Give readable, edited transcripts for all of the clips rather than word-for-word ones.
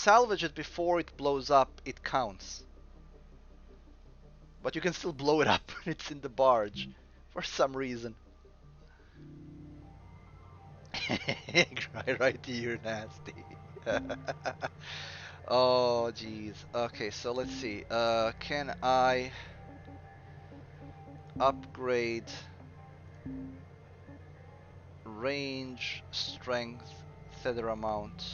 salvage it before it blows up, it counts. But you can still blow it up when it's in the barge, for some reason. Right, you're nasty. Oh, jeez. Okay, so let's see. Can I upgrade range, strength, feather amount?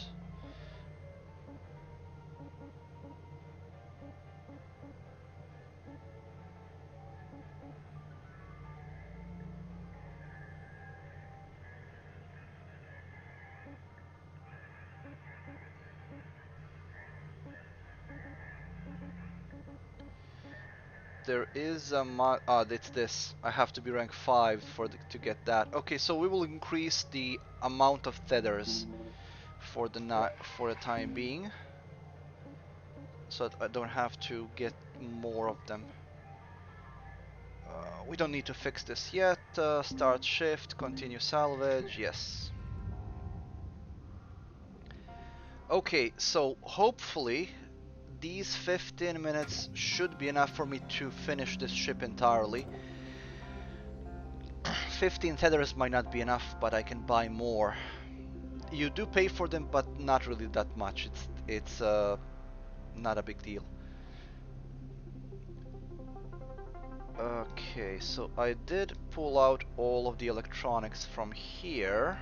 There is a mod. Ah, it's this. I have to be rank 5 to get that. Okay, so we will increase the amount of feathers for the time being, so that I don't have to get more of them. We don't need to fix this yet. Start shift, continue salvage. Yes. Okay, so hopefully these 15 minutes should be enough for me to finish this ship entirely. 15 feathers might not be enough, but I can buy more. You do pay for them, but not really that much. It's not a big deal. Okay, so I did pull out all of the electronics from here.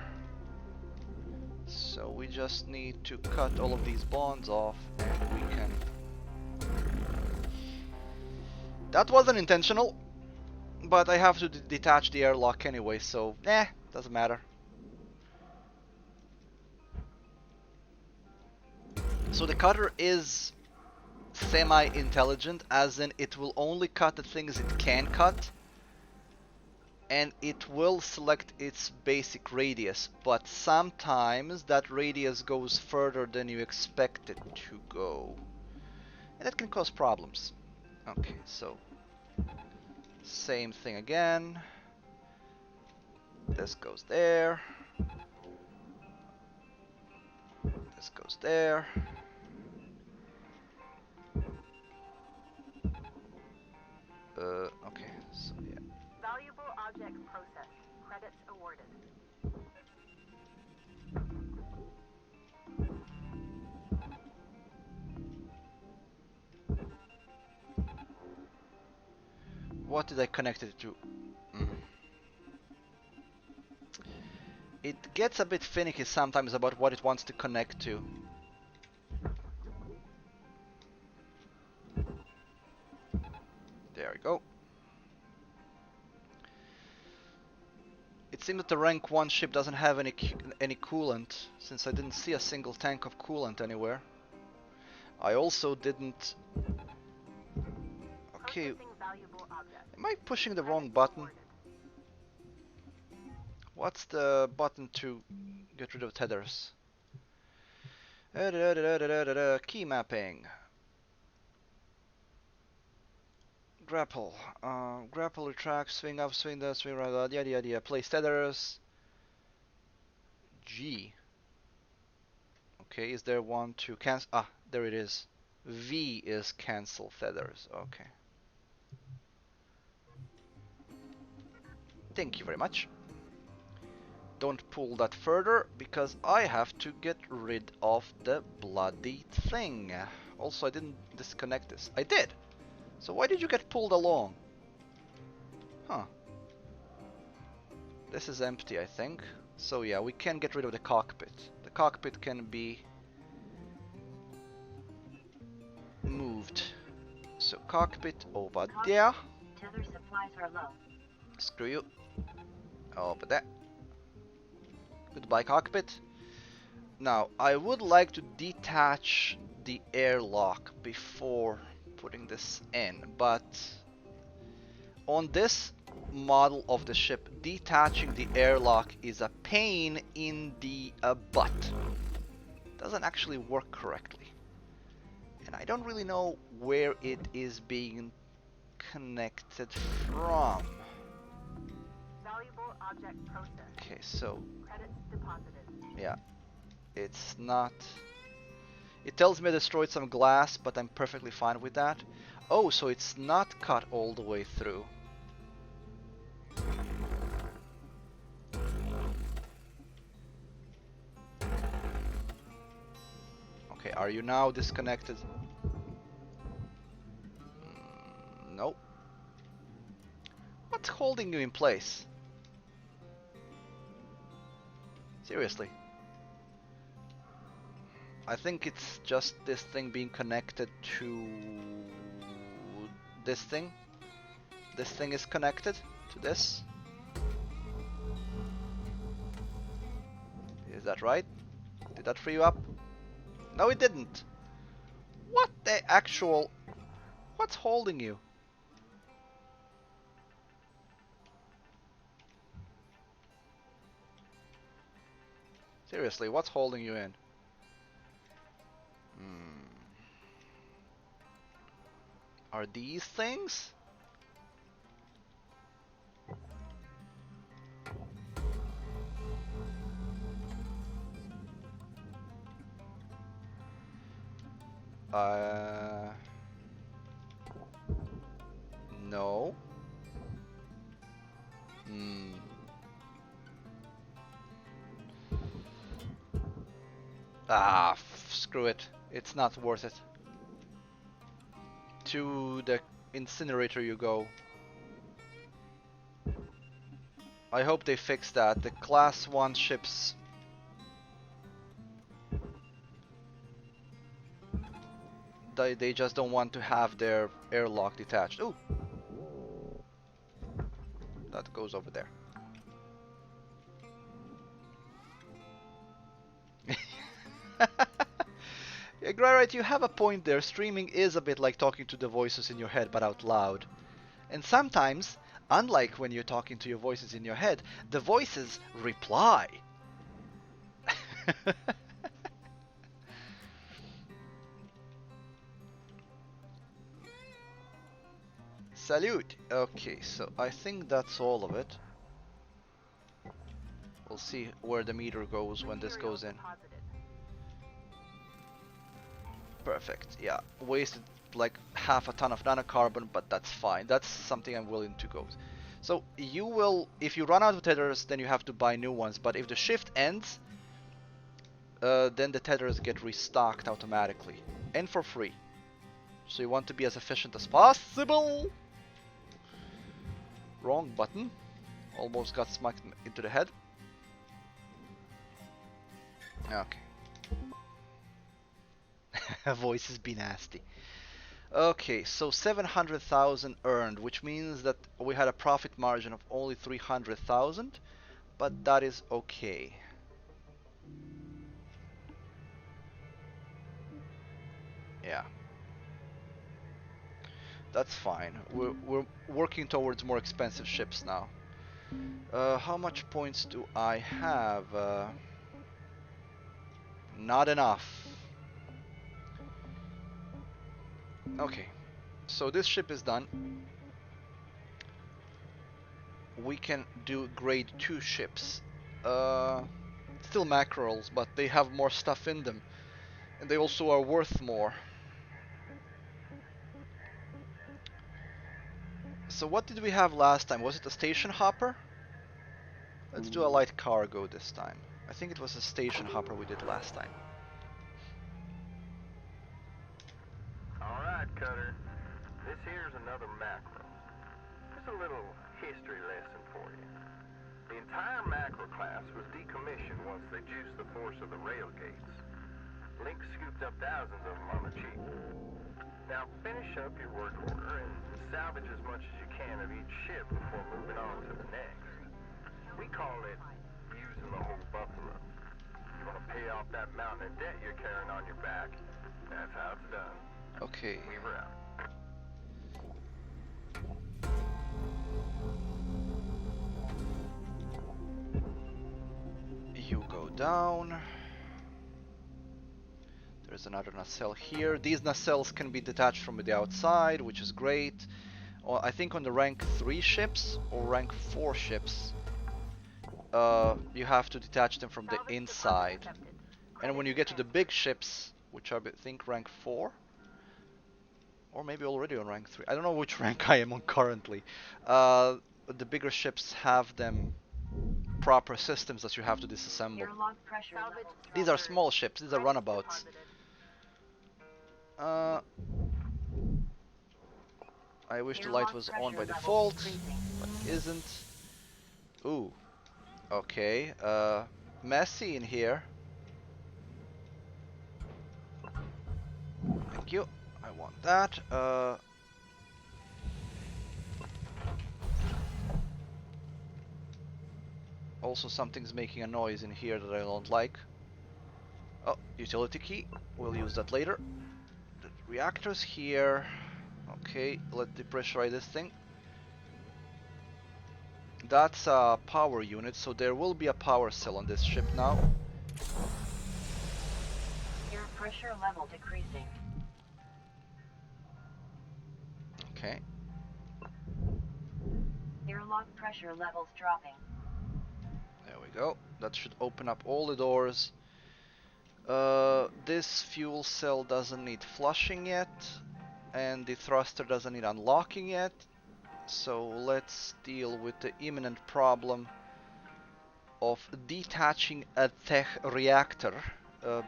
So we just need to cut all of these bonds off and we can... That wasn't intentional, but I have to detach the airlock anyway, so doesn't matter. So the cutter is semi-intelligent, as in it will only cut the things it can cut, and it will select its basic radius, but sometimes that radius goes further than you expect it to go, and that can cause problems. Okay, so same thing again. This goes there. This goes there. Okay, so yeah. Valuable object processed. Credits awarded. What did I connect it to? It gets a bit finicky sometimes about what it wants to connect to. There we go. It seems that the rank 1 ship doesn't have any coolant, since I didn't see a single tank of coolant anywhere. I also didn't... Okay, am I pushing the wrong button? What's the button to get rid of tethers? Key mapping. Grapple. Grapple, retract, swing up, swing down, swing right, yada yada yada. Place tethers. G. Okay, is there one to cancel? Ah, there it is. V is cancel feathers. Okay. Thank you very much. Don't pull that further, because I have to get rid of the bloody thing. Also, I didn't disconnect this. I did! So why did you get pulled along? Huh. This is empty, I think. So yeah, we can get rid of the cockpit. The cockpit can be moved. So cockpit over there. Tether supplies are low. Screw you. Over there. Goodbye, cockpit. Now, I would like to detach the airlock before putting this in, but on this model of the ship, detaching the airlock is a pain in the butt. Doesn't actually work correctly. And I don't really know where it is being connected from. Valuable object processed. Okay, so Credits deposited. yeah, it's not. It tells me I destroyed some glass, but I'm perfectly fine with that. Oh, so it's not cut all the way through. Okay, are you now disconnected? Nope. What's holding you in place? Seriously. I think it's just this thing being connected to this thing. This thing is connected to this. Is that right? Did that free you up? No, it didn't. What the actual... What's holding you? Seriously, what's holding you in? Are these things? No. Ah, screw it. It's not worth it. To the incinerator you go. I hope they fix that. The class 1 ships... They just don't want to have their airlock detached. Ooh! That goes over there. Yeah, right, you have a point there. Streaming is a bit like talking to the voices in your head, but out loud. And sometimes, unlike when you're talking to your voices in your head, the voices reply. Salute! Okay, so I think that's all of it. We'll see where the meter goes when this goes in. Perfect, yeah. Wasted like half a ton of nanocarbon, but that's fine. That's something I'm willing to go. So you will, if you run out of tethers, then you have to buy new ones. But if the shift ends, then the tethers get restocked automatically and for free. So you want to be as efficient as possible. Wrong button. Almost got smacked into the head. Okay. Voices be nasty. Okay, so 700,000 earned, which means that we had a profit margin of only 300,000, but that is okay. Yeah. That's fine. We're working towards more expensive ships now. How much points do I have? Not enough. Okay, so this ship is done. We can do grade 2 ships. Still Mackarels, but they have more stuff in them. And they also are worth more. So what did we have last time? Was it a station hopper? Let's do a light cargo this time. I think it was a station hopper we did last time. Alright, Cutter. This here's another mackerel. Just a little history lesson for you. The entire mackerel class was decommissioned once they juiced the force of the rail gates. Link scooped up thousands of them on the cheap. Now finish up your work order and salvage as much as you can of each ship before moving on to the next. We call it using the whole buffalo. You want to pay off that mountain of debt you're carrying on your back, that's how it's done. Okay. Weaver out. You go down. There's another nacelle here. These nacelles can be detached from the outside, which is great. I think on the rank 3 ships or rank 4 ships, you have to detach them from the inside. And when you get to the big ships, which I think rank 4. Or maybe already on rank 3. I don't know which rank I am on currently. The bigger ships have them proper systems that you have to disassemble. Airlock pressure Salvage. levels These are small ships, these are Credits runabouts. deposited. I wish the Airlock light was pressure on by levels default, increasing. but isn't. Ooh. Okay, messy in here. Thank you. I want that. Also something's making a noise in here that I don't like. Oh, utility key. We'll use that later. The reactor's here. Okay, let's depressurize this thing. That's a power unit, so there will be a power cell on this ship now. Air pressure level decreasing. Okay. Airlock pressure levels dropping. There we go. That should open up all the doors. This fuel cell doesn't need flushing yet, and the thruster doesn't need unlocking yet. So let's deal with the imminent problem of detaching a tech reactor,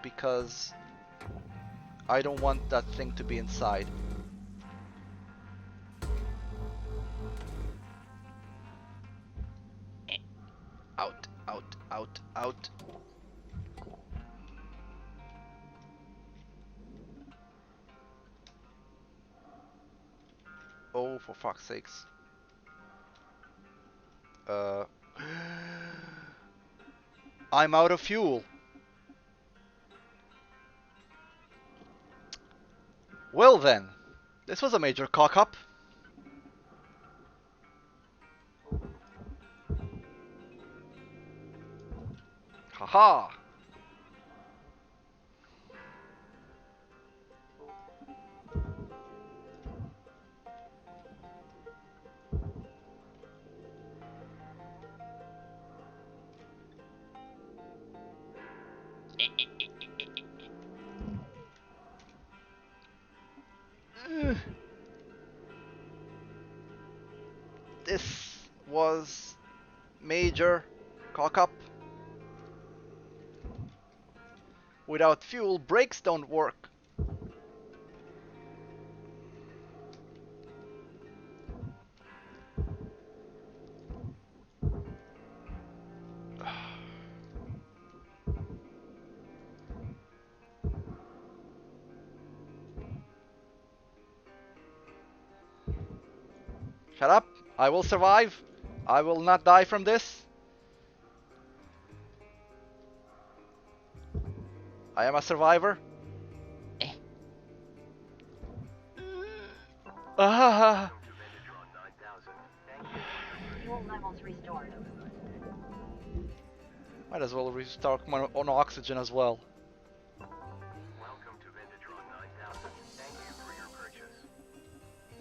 because I don't want that thing to be inside. Out, out, out, out. Oh, for fuck's sakes. I'm out of fuel. Well then, this was a major cock-up. Haha. This was major cock-up. Without fuel, brakes don't work. Shut up. I will survive. I will not die from this. I am a survivor. Ah. Fuel levels restored. Might as well restart on oxygen as well. Welcome to Vintatron 9000. Thank you for your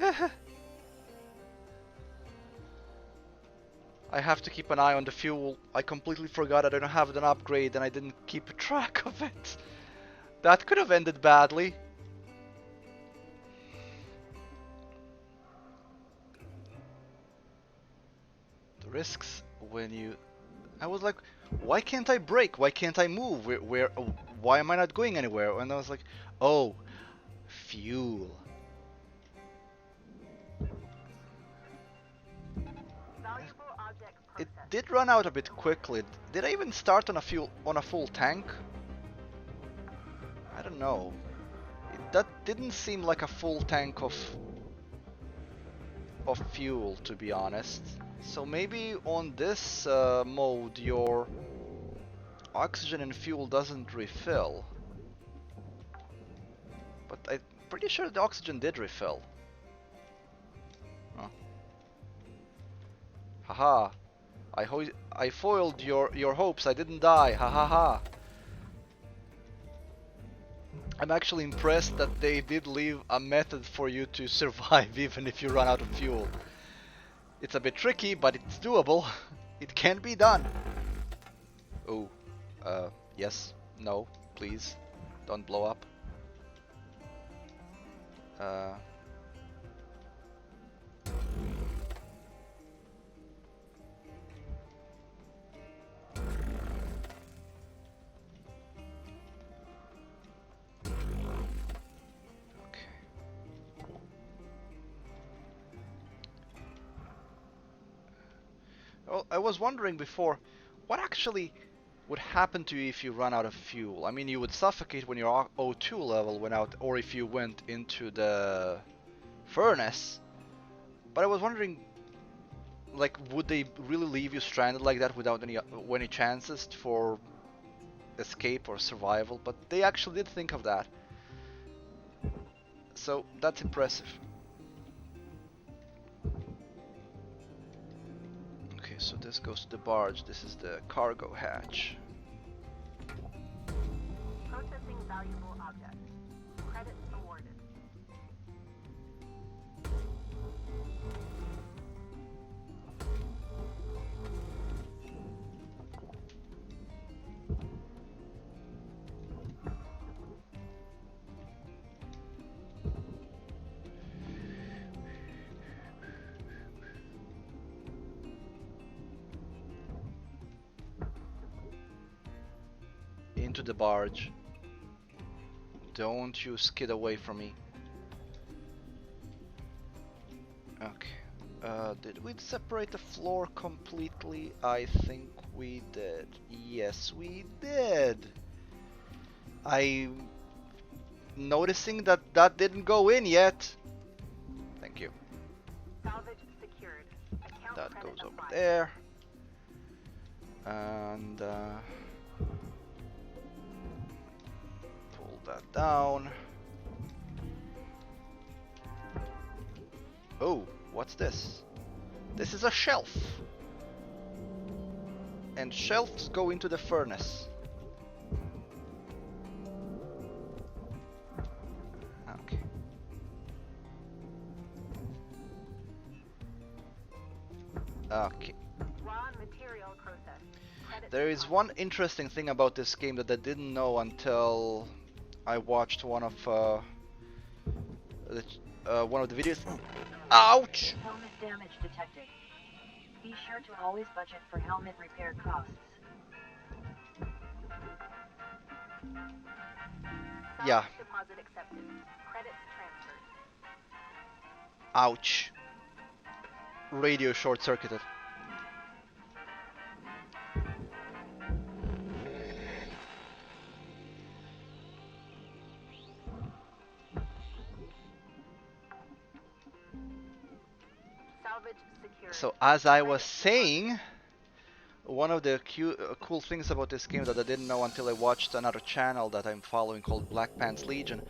purchase. I have to keep an eye on the fuel. I completely forgot I don't have an upgrade and I didn't keep track of it. That could have ended badly. The risks when you... I was like, why can't I brake? Why can't I move? Why am I not going anywhere? And I was like, oh, fuel. Valuable object It processed. did run out a bit quickly. Did I even start on a full tank? I don't know. That didn't seem like a full tank of fuel, to be honest. So maybe on this mode your oxygen and fuel doesn't refill. But I'm pretty sure the oxygen did refill. Huh. Haha. I foiled your hopes. I didn't die. Ha ha ha. I'm actually impressed that they did leave a method for you to survive even if you run out of fuel. It's a bit tricky, but it's doable. It can be done. Oh, yes, no, please, don't blow up. Uh, okay. Well, I was wondering before, what actually would happen to you if you run out of fuel? I mean, you would suffocate when your O2 level went out, or if you went into the furnace. But I was wondering, like, would they really leave you stranded like that without any chances for escape or survival? But they actually did think of that, so that's impressive. Okay, so this goes to the barge. This is the cargo hatch. Processing valuable objects. Credits awarded. Into the barge. Don't you skid away from me. Okay. Did we separate the floor completely? I think we did. Yes, we did. I'm noticing that that didn't go in yet. Thank you. Salvage secured. Account That credit goes over applied. there. And pull that down. Oh, what's this? This is a shelf. And shelves go into the furnace. Okay. Okay. Raw material process. Credits There is applied. one interesting thing about this game that I didn't know until I watched one of the videos. Ouch! Helmet damage detected. Be sure to always budget for helmet repair costs. Yeah. Salvage deposit accepted. Credits transferred. Ouch. Radio short-circuited. Salvage secured. So as I was saying, one of the cool things about this game that I didn't know until I watched another channel that I'm following called Black Pants Legion,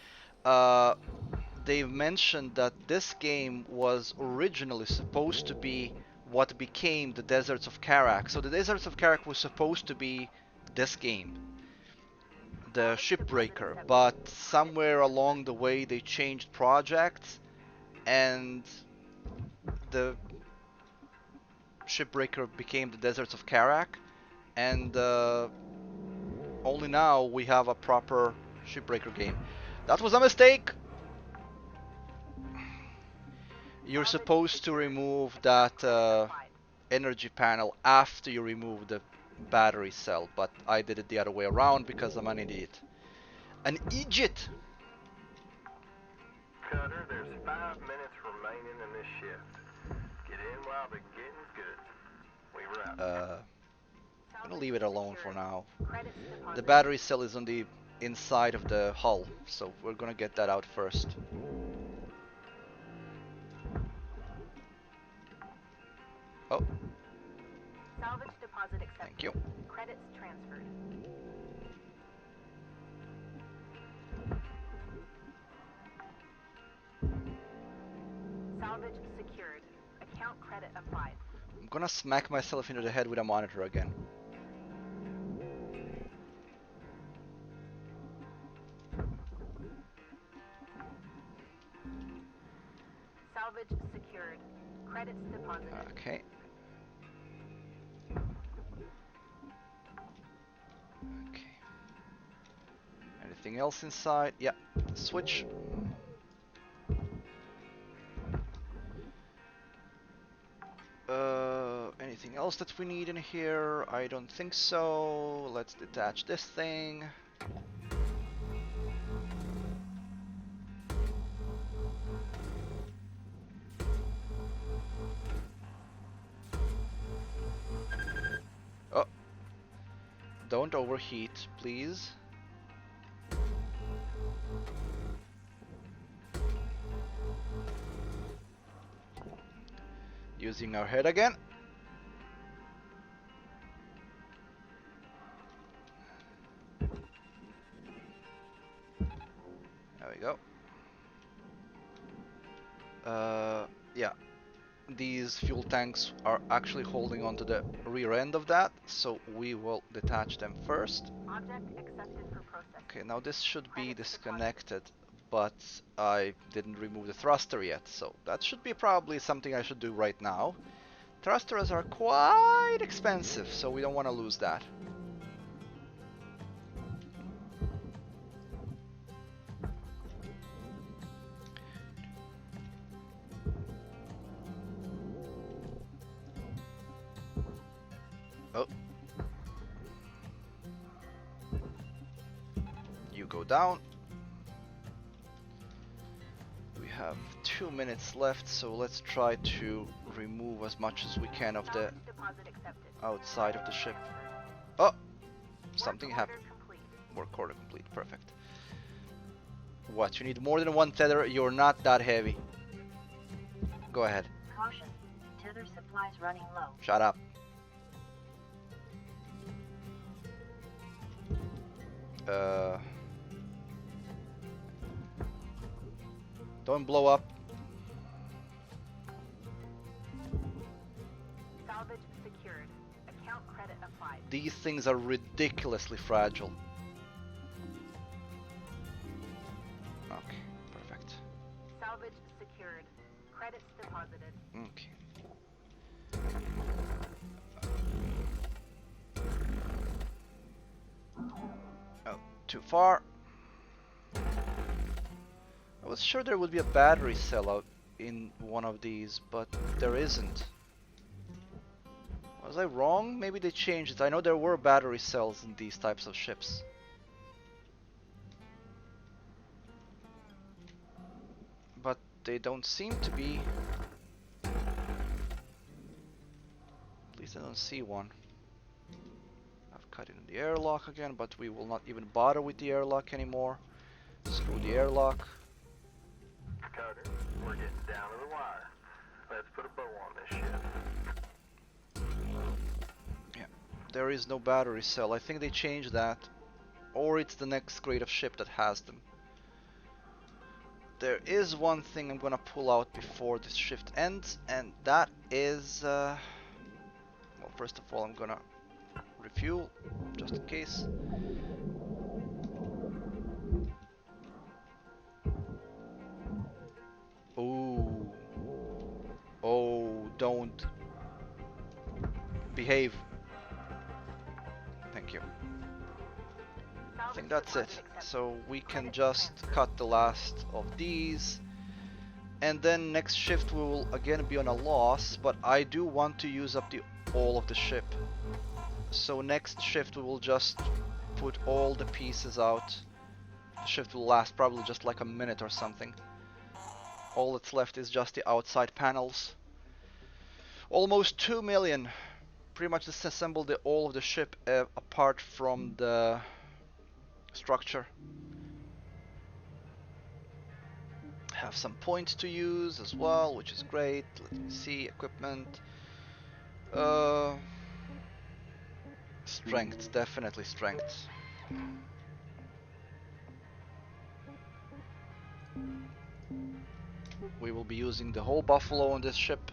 they mentioned that this game was originally supposed to be what became the Deserts of Karak. So the Deserts of Karak was supposed to be this game, the Shipbreaker, but somewhere along the way they changed projects and the Shipbreaker became the Deserts of Karak, and only now we have a proper Shipbreaker game. That was a mistake! You're supposed to remove that energy panel after you remove the battery cell, but I did it the other way around because I'm an idiot. An idiot! Cutter, there's 5 minutes remaining in this shift. Get in while the getting's good. We wrap. I'm gonna leave it alone for now. Credits The deposit. battery cell is on the inside of the hull, so we're gonna get that out first. Oh, Salvage deposit accepted. thank you. Credits transferred. Salvage secured. Account credit applied. I'm gonna smack myself into the head with a monitor again. Salvage secured. Credits deposited. Okay. Okay. Anything else inside? Yeah. Switch. Anything else that we need in here? I don't think so. Let's detach this thing. Oh, don't overheat, please. Using our head again. There we go. Yeah, these fuel tanks are actually holding onto the rear end of that, so we will detach them first. Object accepted for processing. Okay, now this should be disconnected, but I didn't remove the thruster yet, so that should be probably something I should do right now. Thrusters are quite expensive, so we don't want to lose that. Oh. You go down. We have 2 minutes left, so let's try to remove as much as we can of the Salvage deposit accepted. outside of the ship. Oh! Something Work happened. order complete. Work order complete. Perfect. What? You need more than one tether? You're not that heavy. Go ahead. Caution. Tether supplies running low. Shut up. Don't blow up. Salvage secured. Account credit applied. These things are ridiculously fragile. Okay, perfect. Salvage secured. Credits deposited. Okay. Oh, too far. I was sure there would be a battery cell out in one of these, but there isn't. Was I wrong? Maybe they changed it. I know there were battery cells in these types of ships. But they don't seem to be. At least I don't see one. I've cut in the airlock again, but we will not even bother with the airlock anymore. Screw the airlock. Carter, we're getting down to the wire. Let's put a bow on this ship. Yeah, there is no battery cell. I think they changed that. Or it's the next grade of ship that has them. There is one thing I'm gonna pull out before this shift ends, and that is... well, first of all, I'm gonna refuel, just in case. Ooh. Oh, don't. Behave. Thank you. I think that's it. So we can just cut the last of these. And then next shift we will again be on a loss, but I do want to use up the all of the ship. So next shift we will just put all the pieces out. The shift will last probably just like a minute or something. All that's left is just the outside panels. Almost 2 million. Pretty much disassembled all of the ship apart from the structure. Have some points to use as well, which is great. Let me see, equipment. Strength, definitely strength. We will be using the whole buffalo on this ship.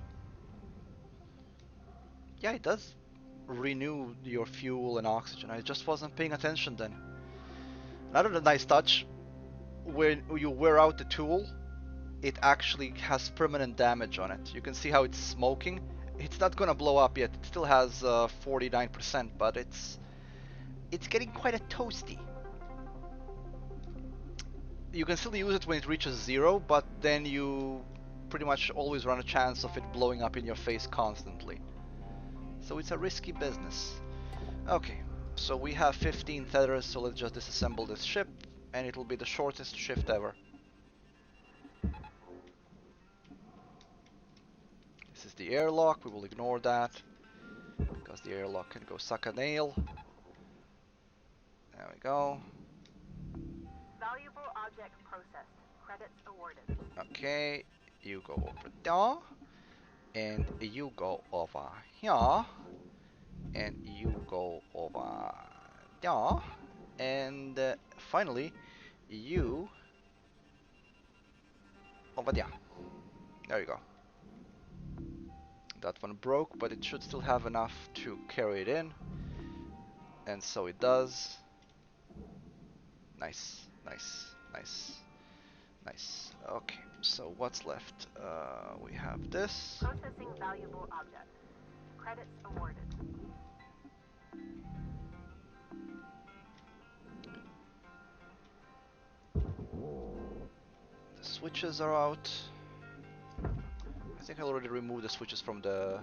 Yeah, it does renew your fuel and oxygen. I just wasn't paying attention then. Another nice touch, when you wear out the tool, it actually has permanent damage on it. You can see how it's smoking. It's not gonna blow up yet. It still has 49%, but it's getting quite a toasty. You can still use it when it reaches 0, but then you pretty much always run a chance of it blowing up in your face constantly. So it's a risky business. Okay, so we have 15 tethers, so let's just disassemble this ship, and it'll be the shortest shift ever. This is the airlock, we will ignore that, because the airlock can go suck a nail. There we go. Valuable object processed. Credits awarded. Okay, you go over there, and you go over here, and you go over there, and finally, you over there. There you go. That one broke, but it should still have enough to carry it in, and so it does. Nice, nice, nice, nice. Okay, so what's left? We have this. Processing valuable object. Credits awarded. The switches are out. I think I already removed the switches from the...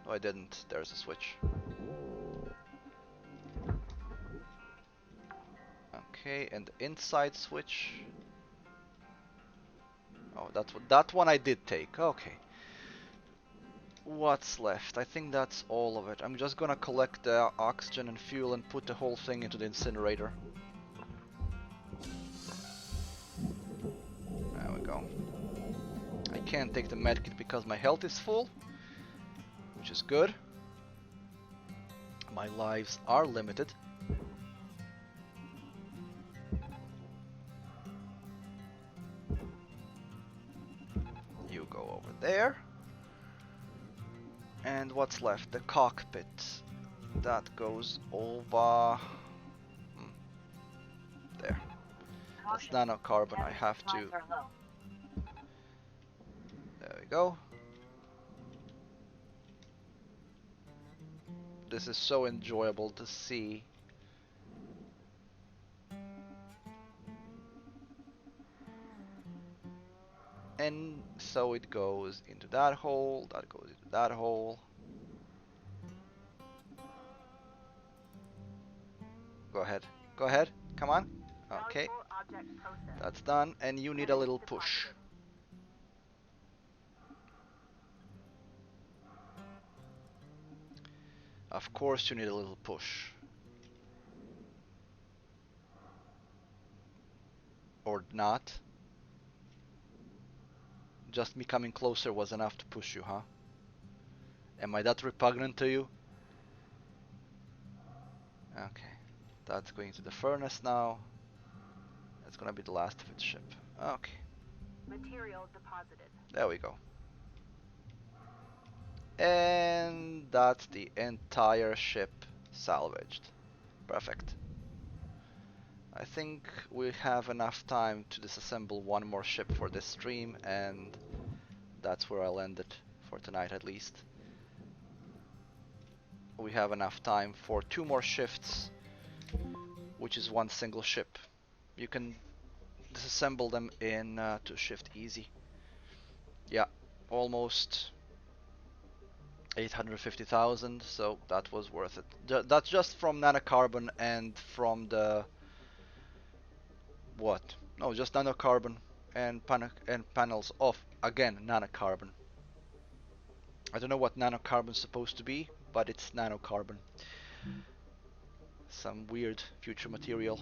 No, I didn't. There's a switch. Okay, and the inside switch. Oh, that one I did take. Okay. What's left? I think that's all of it. I'm just gonna collect the oxygen and fuel and put the whole thing into the incinerator. There we go. I can't take the medkit because my health is full, which is good. My lives are limited. You go over there. And what's left? The cockpit. That goes over... There. That's nanocarbon. I have to... There we go. This is so enjoyable to see. And so it goes into that hole, that goes into that hole. Go ahead, come on. Okay, Valuable object processed. that's done, and you need a little push. Of course you need a little push. Or not. Just me coming closer was enough to push you, huh? Am I that repugnant to you? Okay, that's going to the furnace now. That's gonna be the last of its ship. Okay, Material deposited. there we go. And that's the entire ship salvaged. Perfect. I think we have enough time to disassemble one more ship for this stream, and that's where I'll end it for tonight at least. We have enough time for 2 more shifts, which is 1 single ship. You can disassemble them in 2 shift easy. Yeah, almost 850,000, so that was worth it. That's just from nanocarbon and from the... What? No, just nanocarbon and panels of, again, nanocarbon. I don't know what nanocarbon's supposed to be, but it's nanocarbon. Some weird future material.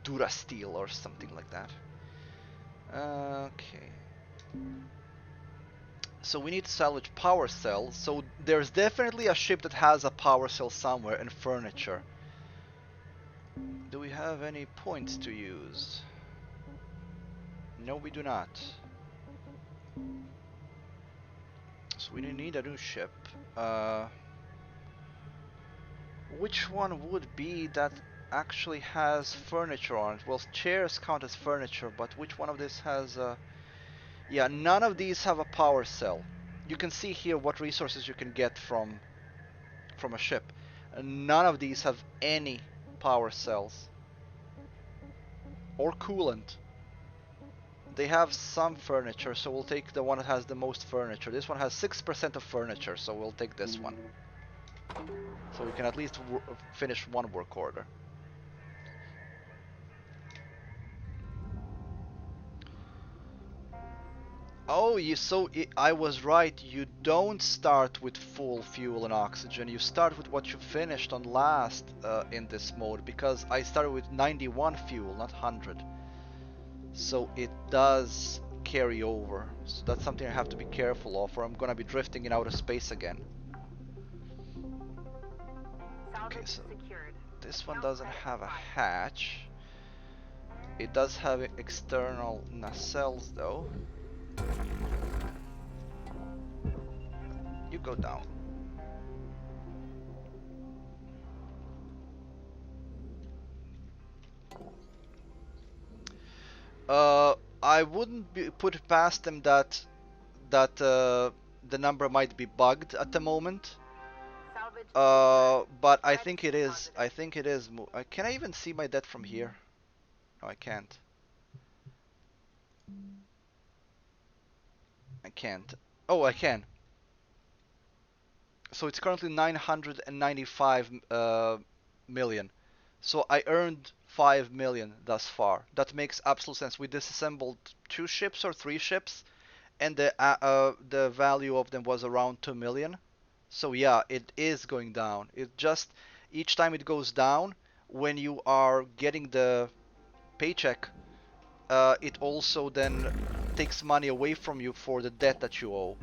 Durasteel or something like that. Okay. So we need to salvage power cells. So there's definitely a ship that has a power cell somewhere, and furniture. Do we have any points to use? No, we do not. So we need a new ship. Which one would be that actually has furniture on it? Well, chairs count as furniture, but which one of these has... Yeah, none of these have a power cell. You can see here what resources you can get from a ship. None of these have any power cells or coolant. They have some furniture, so we'll take the one that has the most furniture. This one has 6% of furniture, so we'll take this one. So we can at least finish one work order. Oh, I was right. You don't start with full fuel and oxygen. You start with what you finished on last in this mode, because I started with 91 fuel, not 100. So it does carry over. So that's something I have to be careful of, or I'm gonna be drifting in outer space again. Okay, so this one doesn't have a hatch. It does have external nacelles though. You go down. I wouldn't put it past them that the number might be bugged at the moment. But I think it is. I think it is. Can I even see my debt from here? No, I can't. I can't. Oh, I can. So it's currently 995 million. So I earned 5 million thus far. That makes absolute sense. We disassembled 2 ships or 3 ships, and the value of them was around 2 million. So yeah, it is going down. It just each time it goes down, when you are getting the paycheck, it also then takes money away from you for the debt that you owe.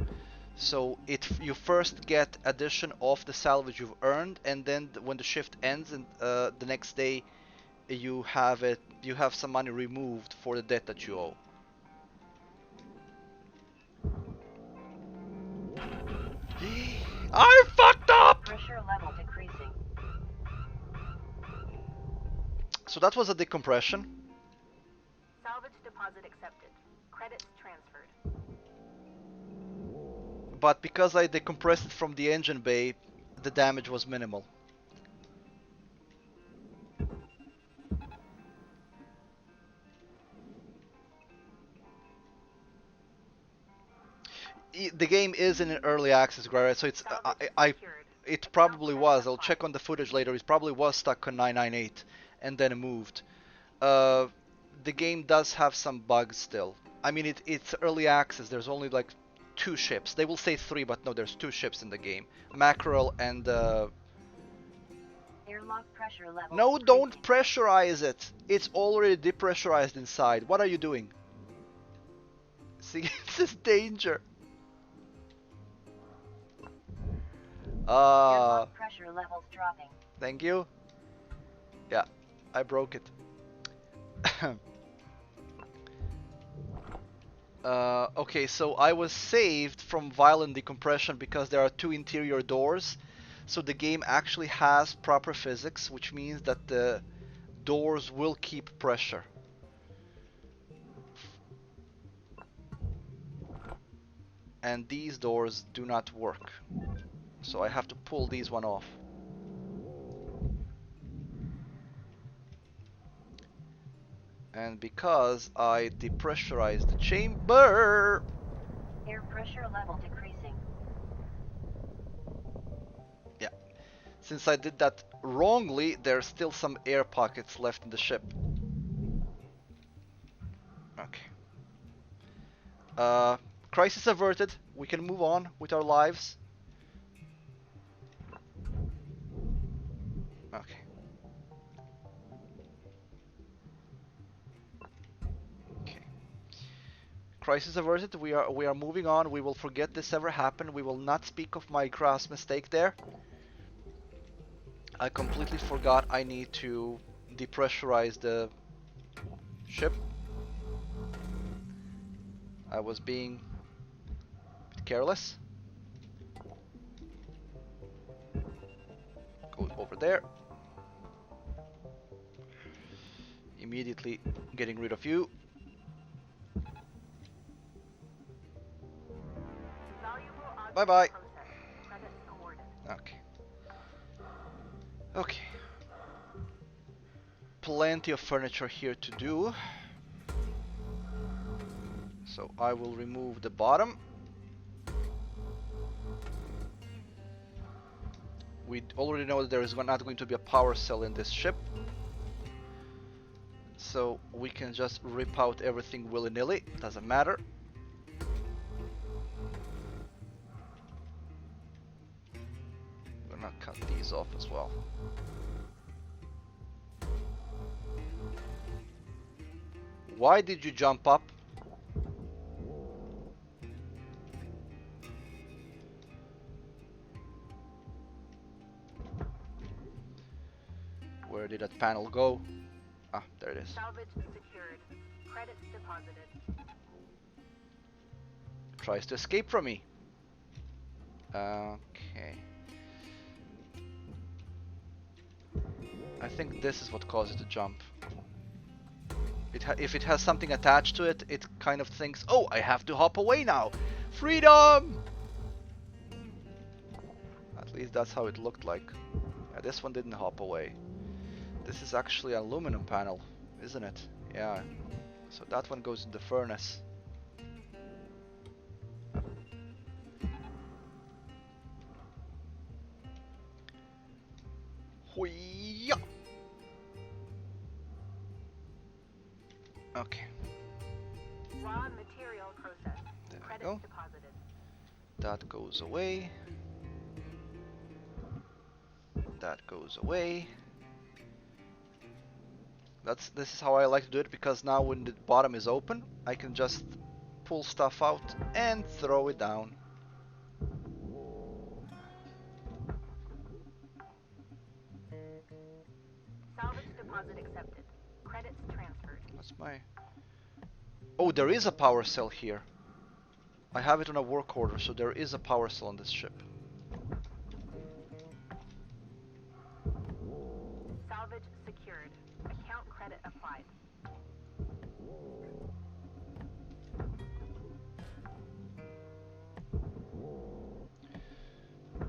So you first get addition of the salvage you've earned, and then when the shift ends and the next day you have some money removed for the debt that you owe. I fucked up! Pressure level decreasing. So that was a decompression. Salvage deposit accepted. Credits transferred. But because I decompressed it from the engine bay, the damage was minimal. The game is in an early access, right? So it's it probably was. I'll check on the footage later. It probably was stuck on 998 and then moved. The game does have some bugs still. I mean, it's early access. There's only like 2 ships. They will say 3, but no, there's 2 ships in the game. Mackerel and Airlock pressure level. No, decreasing. don't pressurize it. It's already depressurized inside. What are you doing? See, this is danger. Airlock pressure levels dropping. Thank you. Yeah, I broke it. Okay, so I was saved from violent decompression because there are 2 interior doors. So the game actually has proper physics, which means that the doors will keep pressure. And these doors do not work. So I have to pull these one off. And because I depressurized the chamber, Air pressure level decreasing. yeah, since I did that wrongly, there's still some air pockets left in the ship. Okay. Crisis averted. We can move on with our lives. Okay. Okay. Crisis averted. We are moving on. We will forget this ever happened. We will not speak of my crass mistake there. I completely forgot I need to depressurize the ship. I was being a bit careless. Go over there. Immediately getting rid of you. Bye bye. Okay. Okay. Plenty of furniture here to do. So I will remove the bottom. We already know that there is not going to be a power cell in this ship. So we can just rip out everything willy-nilly, doesn't matter. I'm gonna cut these off as well. Why did you jump up? Where did that panel go? Ah, there it is. Salvage secured. Credits deposited. Tries to escape from me. Okay. I think this is what causes the jump. If it has something attached to it, it kind of thinks, oh, I have to hop away now. Freedom! At least that's how it looked like. Yeah, this one didn't hop away. This is actually an aluminum panel, isn't it? Yeah. So that one goes in the furnace. Hoi-ya! Okay. Raw material processed. There we Credits go. deposited. That goes away. That goes away. This is how I like to do it, because now when the bottom is open, I can just pull stuff out and throw it down. Salvage deposit accepted. Credits transferred. That's my... Oh, there is a power cell here. I have it on a work order, so there is a power cell on this ship. Salvage secured. Account credit applied.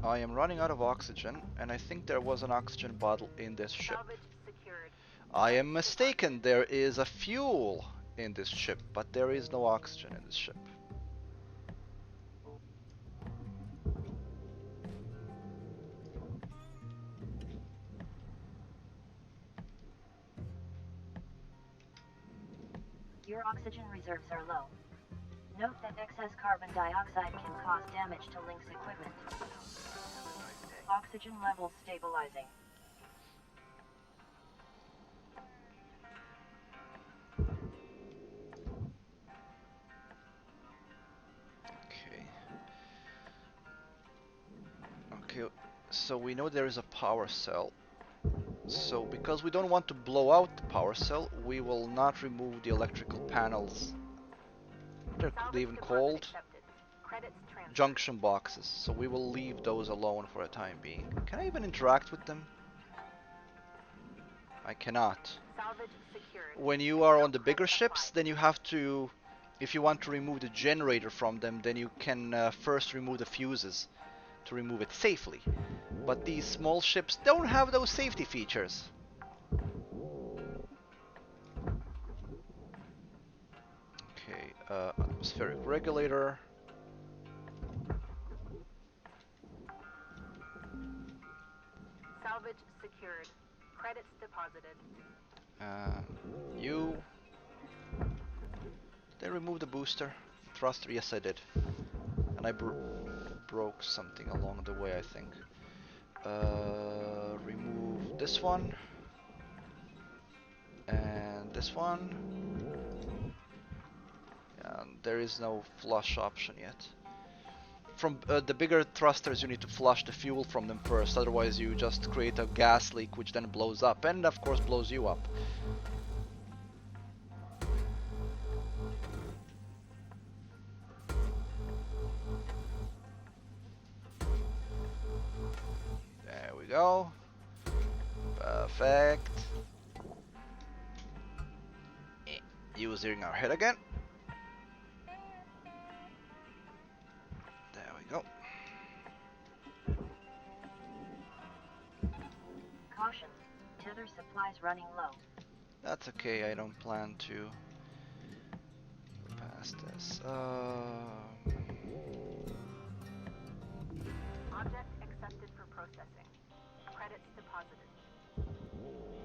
I am running out of oxygen, and I think there was an oxygen bottle in this ship. Salvage secured. I am mistaken, there is a fuel in this ship, but there is no oxygen in this ship. Your oxygen reserves are low. Note that excess carbon dioxide can cause damage to Link's equipment. Oxygen levels stabilizing. Okay. Okay, so we know there is a power cell. So because we don't want to blow out the power cell, we will not remove the electrical panels. They're Salvage even deposit called accepted. Credits transferred. junction boxes, so we will leave those alone for the time being. Can I even interact with them? I cannot. Salvage secured. When you are on the bigger ships, then you have to, if you want to remove the generator from them, then you can first remove the fuses to remove it safely. But these small ships don't have those safety features. Okay, atmospheric regulator. Salvage secured. Credits deposited. You. Did I remove the booster? Thruster? Yes, I did. And I broke something along the way, I think. Remove this one. And this one. And there is no flush option yet. From the bigger thrusters, you need to flush the fuel from them first, otherwise you just create a gas leak which then blows up, and of course blows you up. There we go. Perfect. Using our head again. There we go. Caution. Tether supplies running low. That's okay, I don't plan to past this. Object accepted for processing. Credits deposited.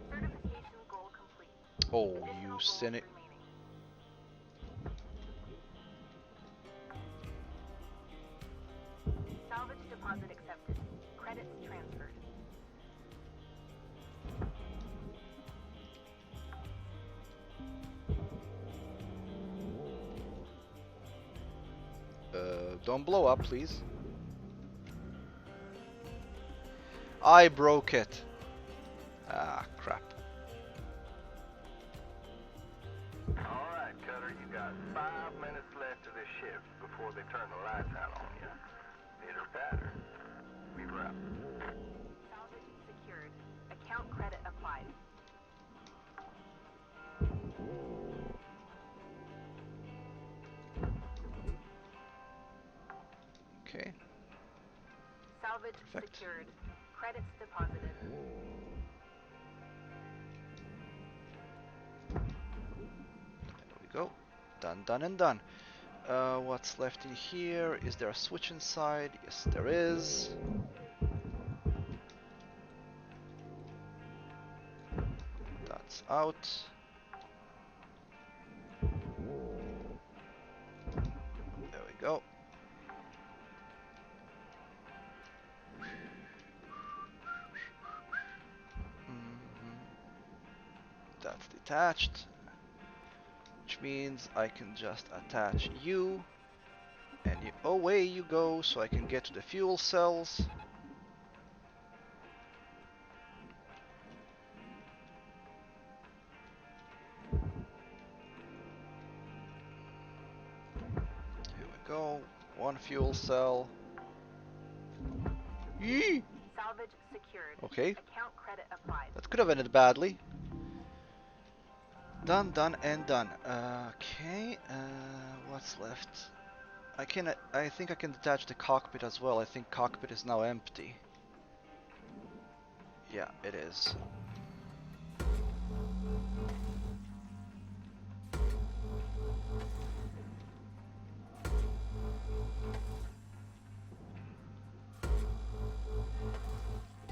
Certification goal complete. Oh, Additional you goals cynic. remaining. Salvage deposit accepted. Credits transferred. Don't blow up, please. I broke it. Ah, crap. Alright, Cutter, you got 5 minutes left of this shift before they turn the lights out on you. Pitter patter. Weaver out. Salvage secured. Account credit applied. Okay. Salvage Perfect. secured. Credits deposited. There we go. Done, done, and done. What's left in here? Is there a switch inside? Yes, there is. That's out. There we go. That's detached, which means I can just attach you, and away you go, so I can get to the fuel cells. Here we go, one fuel cell. Yee! Salvage secured. Okay, Account credit applied. that could have ended badly. Done, done, and done. Okay, what's left? I think I can detach the cockpit as well. I think cockpit is now empty. Yeah, it is.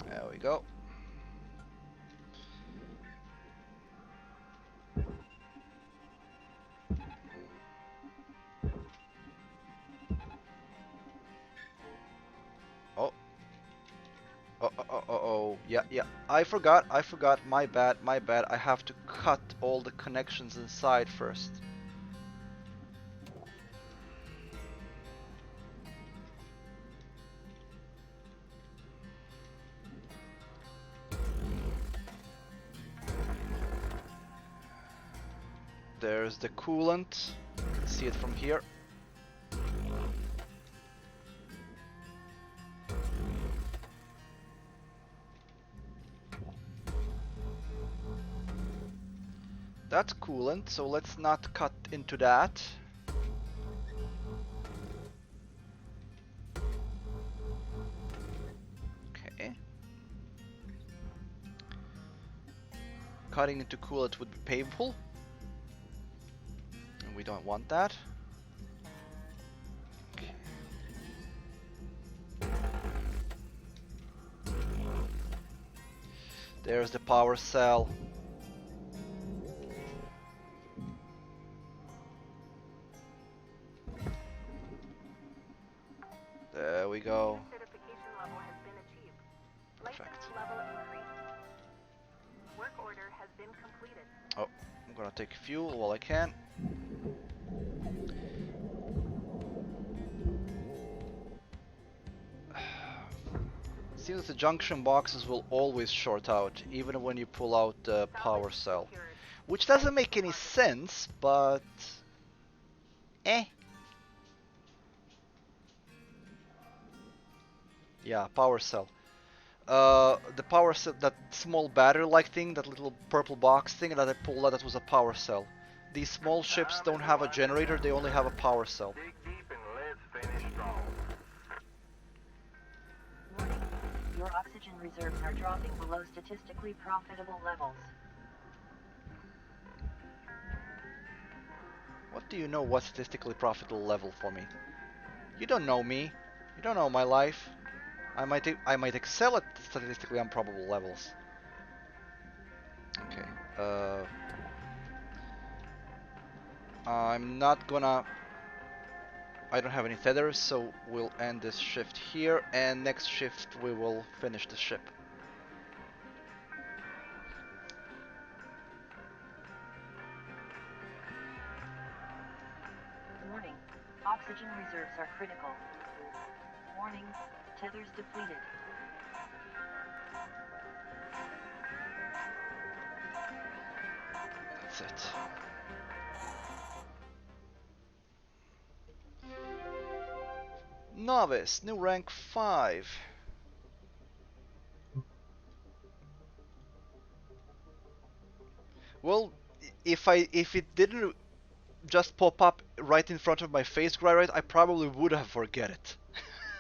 There we go. Oh. Oh. Yeah, yeah. I forgot. My bad. I have to cut all the connections inside first. There's the coolant. You can see it from here. That's coolant, so let's not cut into that. Okay. Cutting into coolant would be painful, and we don't want that. Okay. There's the power cell. There we go. Certification level has been achieved. Perfect. License level increased. Work order has been completed. Oh, I'm gonna take fuel while I can. Seems the junction boxes will always short out, even when you pull out the power cell. Secured. Which doesn't make any sense, but... eh. Yeah, power cell. The power cell, that small battery-like thing, that little purple box thing that I pulled out, that was a power cell. These small ships don't have a generator, they only have a power cell. Dig deep and let's finish strong. Warning. Your oxygen reserves are dropping below statistically profitable levels. What do you know what's statistically profitable level for me? You don't know me. You don't know my life. I might excel at statistically improbable levels. Okay. I'm not gonna... I don't have any tethers, so we'll end this shift here, and next shift we will finish the ship. Warning. Oxygen reserves are critical. Warning. Tethers depleted. That's it. Novice, new rank 5. Well, if it didn't just pop up right in front of my face, right, I probably would have forget it.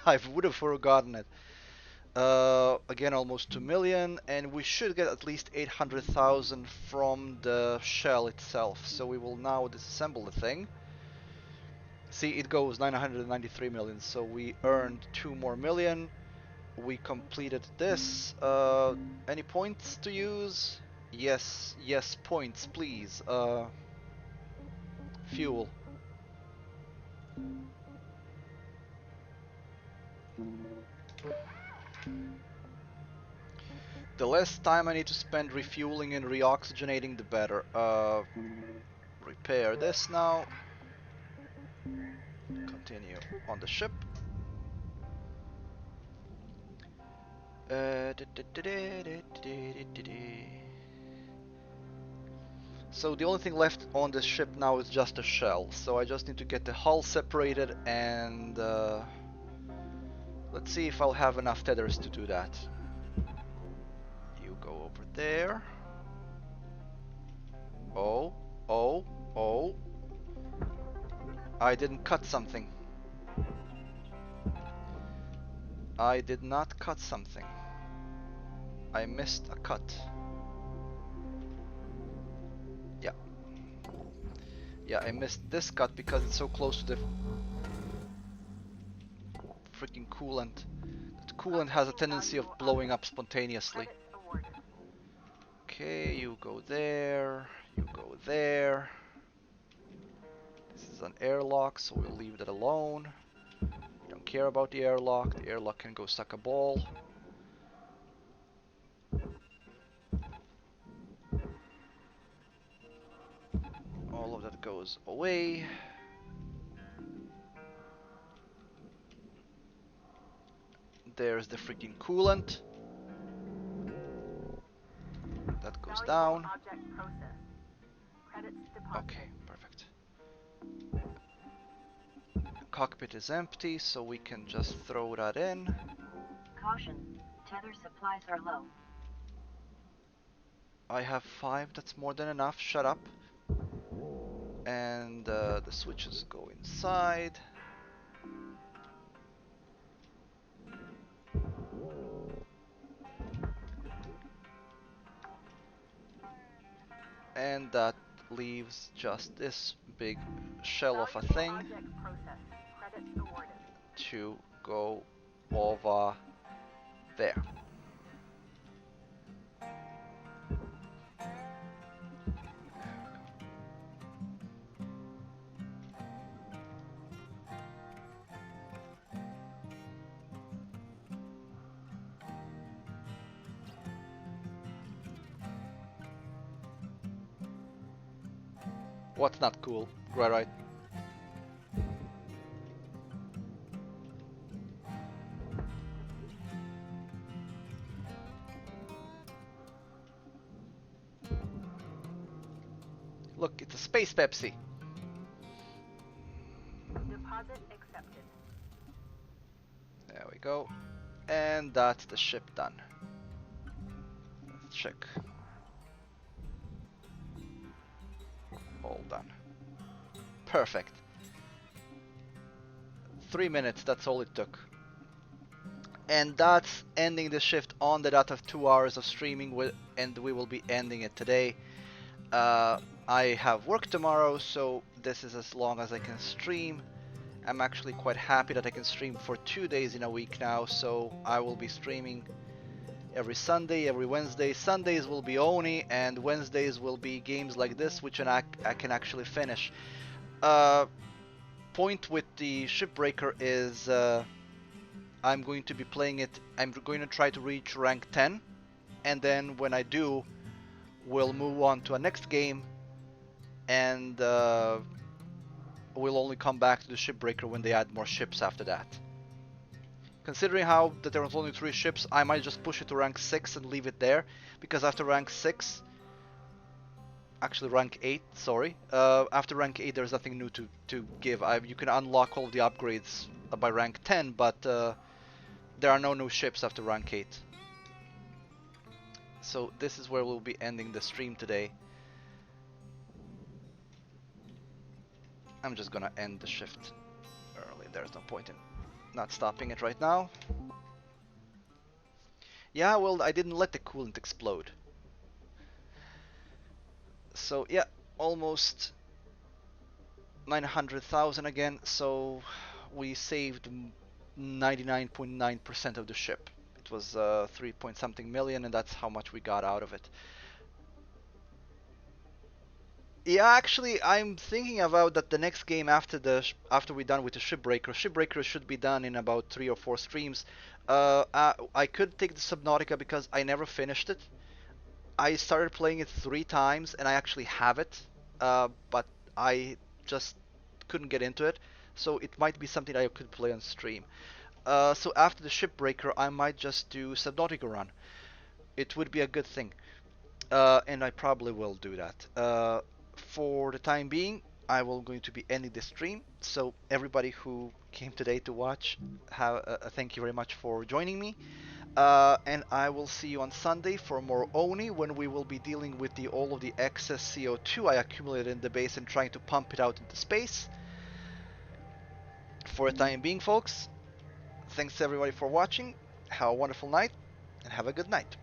I would have forgotten it. Again, almost 2 million, and we should get at least 800,000 from the shell itself. So we will now disassemble the thing. See, it goes 993 million, so we earned 2 more million. We completed this. Any points to use? Yes, yes, points, please. Fuel. The less time I need to spend refueling and reoxygenating, the better. Repair this now. Continue on the ship. So the only thing left on this ship now is just a shell. So I just need to get the hull separated, and let's see if I'll have enough tethers to do that. You go over there. Oh, oh, oh. I didn't cut something. I did not cut something. I missed a cut. Yeah. Yeah, I missed this cut because it's so close to the freaking coolant. The coolant has a tendency of blowing up spontaneously. Okay, you go there. You go there. This is an airlock, so we'll leave that alone. We don't care about the airlock. The airlock can go suck a ball. All of that goes away. There's the freaking coolant. That goes down. Okay, perfect. Cockpit is empty, so we can just throw that in. Caution. Tether supplies are low. I have 5, that's more than enough, shut up. And the switches go inside. And that leaves just this big shell of a thing to go over there. What's not cool? Right. Look, it's a space Pepsi. Deposit accepted. There we go. And that's the ship done. Let's check. All done. Perfect. 3 minutes, that's all it took. And that's ending the shift on the dot of 2 hours of streaming, and we will be ending it today. Uh, I have work tomorrow, so this is as long as I can stream. I'm actually quite happy that I can stream for 2 days in a week now, so I will be streaming every Sunday, every Wednesday. Sundays will be Oni, and Wednesdays will be games like this, which I can actually finish. Point with the Shipbreaker is I'm going to be playing it. I'm going to try to reach rank 10, and then when I do, we'll move on to a next game, and we'll only come back to the Shipbreaker when they add more ships after that. Considering how that there was only 3 ships, I might just push it to rank 6 and leave it there, because after rank 6, actually rank 8, sorry, after rank 8 there's nothing new to give. You can unlock all of the upgrades by rank 10, but there are no new ships after rank 8. So this is where we'll be ending the stream today. I'm just gonna end the shift early, there's no point in not stopping it right now. Yeah, well, I didn't let the coolant explode. So yeah, almost 900,000 again, so we saved 99.9% of the ship. It was 3 point something million, and that's how much we got out of it. Yeah, actually, I'm thinking about that the next game after we're done with the Shipbreaker should be done in about 3 or 4 streams. I could take the Subnautica because I never finished it. I started playing it 3 times and I actually have it, but I just couldn't get into it. So it might be something I could play on stream. So after the Shipbreaker, I might just do Subnautica run. It would be a good thing, and I probably will do that. For the time being, I will going to be ending the stream. So everybody who came today to watch, thank you very much for joining me. And I will see you on Sunday for more Oni, when we will be dealing with all of the excess CO2 I accumulated in the base and trying to pump it out into space. For the time being, folks, thanks everybody for watching. Have a wonderful night, and have a good night.